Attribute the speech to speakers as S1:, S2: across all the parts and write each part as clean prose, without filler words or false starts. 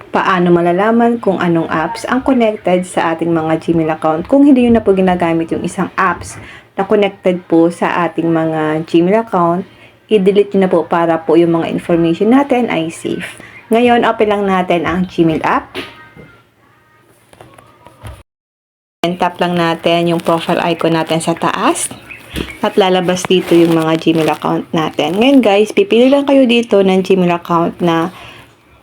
S1: Paano malalaman kung anong apps ang connected sa ating mga Gmail account kung hindi nyo na po ginagamit yung isang apps na connected po sa ating mga Gmail account, i-delete nyo na po para po yung mga information natin ay safe. Ngayon, open lang natin ang Gmail app. And tap lang natin yung profile icon natin sa taas. At lalabas dito yung mga Gmail account natin. Ngayon guys, pipili lang kayo dito ng Gmail account na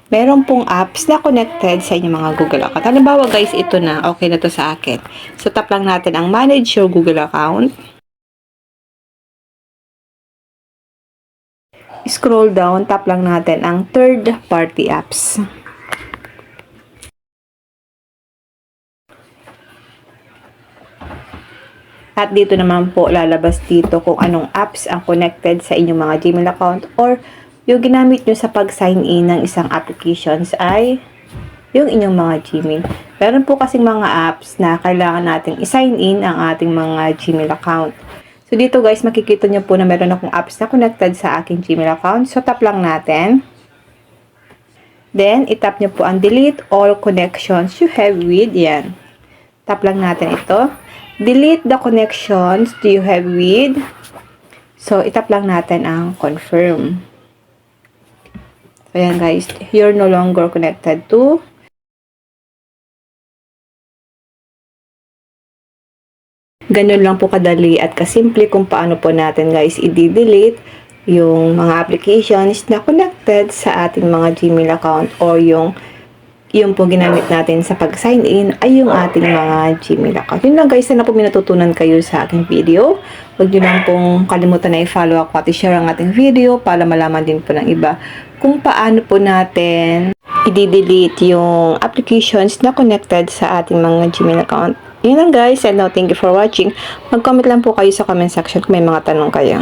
S1: meron pong apps na connected sa inyong mga Google account. Halimbawa guys, ito na. Okay na to sa akin. So tap lang natin ang manage your Google account. Scroll down, tap lang natin ang third party apps. At dito naman po lalabas dito kung anong apps ang connected sa inyong mga Gmail account or yung ginamit nyo sa pag-sign in ng isang applications ay yung inyong mga Gmail. Meron po kasing mga apps na kailangan nating i-sign in ang ating mga Gmail account. So dito guys, makikita nyo po na meron akong apps na connected sa aking Gmail account. So tap lang natin. Then, itap nyo po ang delete all connections you have with. Yan. Tap lang natin ito. Delete the connections do you have with. So, itap lang natin ang confirm. So, ayan guys. You're no longer connected to. Ganun lang po kadali at kasimple kung paano po natin guys i-delete yung mga applications na connected sa ating mga Gmail account or yung po ginamit natin sa pag-sign in ay yung ating mga Gmail account. Yun lang guys, sana po may natutunan kayo sa aking video. Huwag nyo lang pong kalimutan na i-follow ako at i-share ang ating video para malaman din po ng iba kung paano po natin i-delete yung applications na connected sa ating mga Gmail account. Yun lang guys, and now thank you for watching. Mag-comment lang po kayo sa comment section kung may mga tanong kayo.